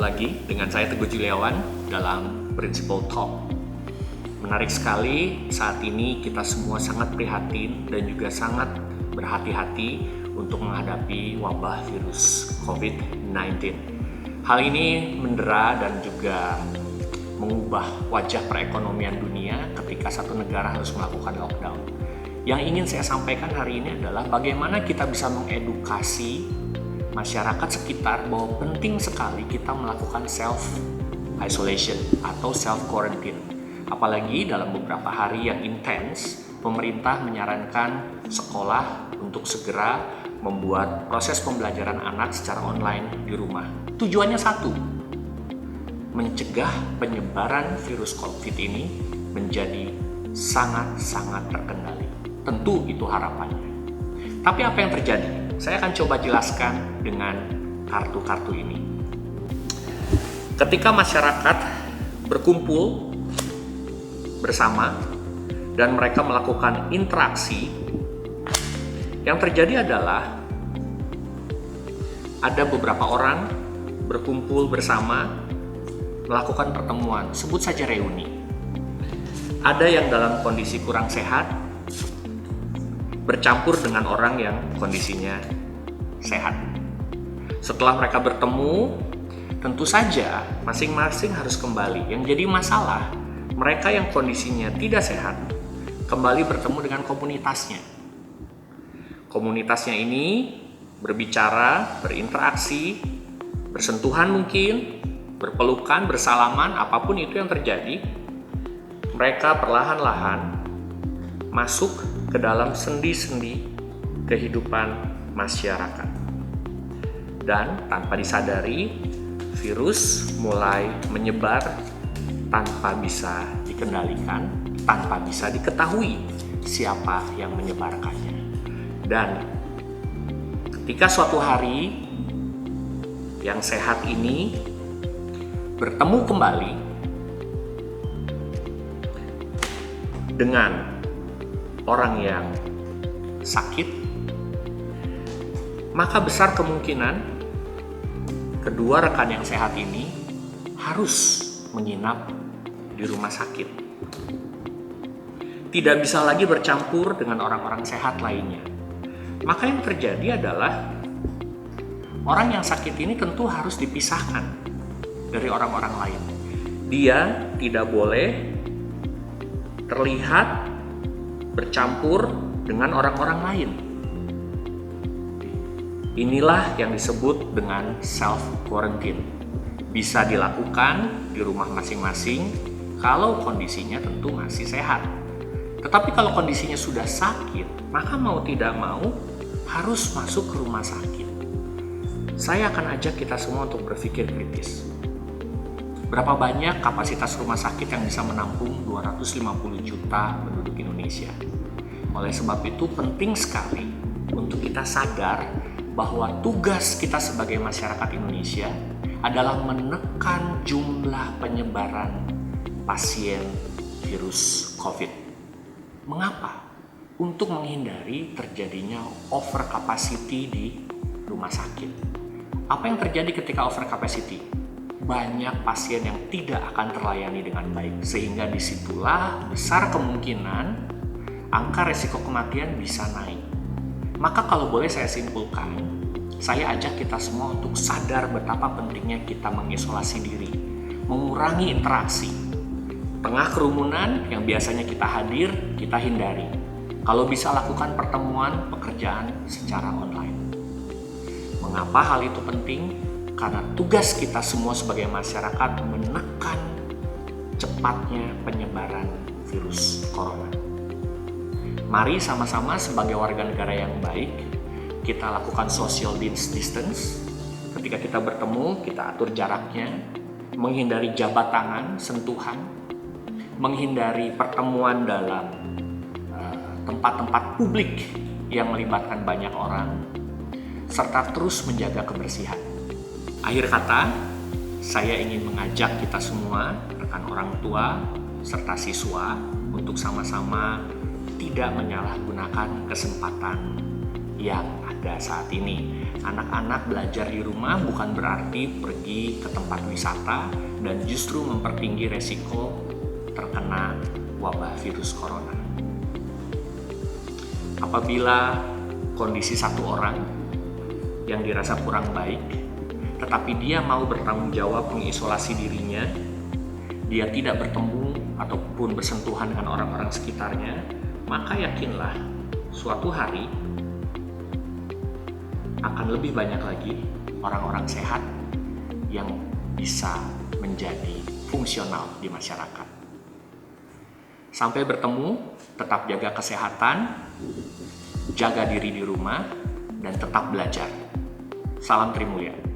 lagi dengan saya Teguh Juliawan dalam Principal Talk. Menarik sekali, saat ini kita semua sangat prihatin dan juga sangat berhati-hati untuk menghadapi wabah virus COVID-19. Hal ini mendera dan juga mengubah wajah perekonomian dunia ketika satu negara harus melakukan lockdown. Yang ingin saya sampaikan hari ini adalah bagaimana kita bisa mengedukasi masyarakat sekitar bahwa penting sekali kita melakukan self-isolation atau self-quarantine. Apalagi dalam beberapa hari yang intens, pemerintah menyarankan sekolah untuk segera membuat proses pembelajaran anak secara online di rumah. Tujuannya satu, mencegah penyebaran virus COVID ini menjadi sangat-sangat terkendali. Tentu itu harapannya. Tapi apa yang terjadi? Saya akan coba jelaskan dengan kartu-kartu ini. Ketika masyarakat berkumpul bersama dan mereka melakukan interaksi, yang terjadi adalah ada beberapa orang berkumpul bersama melakukan pertemuan, sebut saja reuni. Ada yang dalam kondisi kurang sehat bercampur dengan orang yang kondisinya sehat. Setelah mereka bertemu, tentu saja masing-masing harus kembali. Yang jadi masalah, mereka yang kondisinya tidak sehat kembali bertemu dengan komunitasnya. Komunitasnya ini berbicara, berinteraksi, bersentuhan mungkin, berpelukan, bersalaman, apapun itu yang terjadi. Mereka perlahan-lahan masuk ke dalam sendi-sendi kehidupan masyarakat. Dan tanpa disadari, virus mulai menyebar tanpa bisa dikendalikan, tanpa bisa diketahui siapa yang menyebarkannya. Dan ketika suatu hari yang sehat ini bertemu kembali dengan orang yang sakit, maka besar kemungkinan kedua rekan yang sehat ini harus menginap di rumah sakit. Tidak bisa lagi bercampur dengan orang-orang sehat lainnya. Maka yang terjadi adalah orang yang sakit ini tentu harus dipisahkan dari orang-orang lain. Dia tidak boleh terlihat bercampur dengan orang-orang lain. Inilah yang disebut dengan self-quarantine. Bisa dilakukan di rumah masing-masing kalau kondisinya tentu masih sehat. Tetapi kalau kondisinya sudah sakit, maka mau tidak mau harus masuk ke rumah sakit. Saya akan ajak kita semua untuk berpikir kritis. Berapa banyak kapasitas rumah sakit yang bisa menampung 250 juta penduduk Indonesia? Oleh sebab itu penting sekali untuk kita sadar bahwa tugas kita sebagai masyarakat Indonesia adalah menekan jumlah penyebaran pasien virus COVID. Mengapa? Untuk menghindari terjadinya over capacity di rumah sakit. Apa yang terjadi ketika over capacity? Banyak pasien yang tidak akan terlayani dengan baik, sehingga disitulah besar kemungkinan angka resiko kematian bisa naik. Maka kalau boleh saya simpulkan, saya ajak kita semua untuk sadar betapa pentingnya kita mengisolasi diri, mengurangi interaksi. Tengah kerumunan yang biasanya kita hadir, kita hindari. Kalau bisa lakukan pertemuan pekerjaan secara online. Mengapa hal itu penting? Karena tugas kita semua sebagai masyarakat menekan cepatnya penyebaran virus corona. Mari sama-sama sebagai warga negara yang baik, kita lakukan social distance. Ketika kita bertemu, kita atur jaraknya, menghindari jabat tangan, sentuhan, menghindari pertemuan dalam tempat-tempat publik yang melibatkan banyak orang, serta terus menjaga kebersihan. Akhir kata, saya ingin mengajak kita semua, rekan orang tua, serta siswa, untuk sama-sama tidak menyalahgunakan kesempatan yang ada saat ini. Anak-anak belajar di rumah bukan berarti pergi ke tempat wisata dan justru mempertinggi resiko terkena wabah virus corona. Apabila kondisi satu orang yang dirasa kurang baik, tetapi dia mau bertanggung jawab mengisolasi dirinya, dia tidak bertemu ataupun bersentuhan dengan orang-orang sekitarnya, maka yakinlah suatu hari akan lebih banyak lagi orang-orang sehat yang bisa menjadi fungsional di masyarakat. Sampai bertemu, tetap jaga kesehatan, jaga diri di rumah, dan tetap belajar. Salam Trimulya.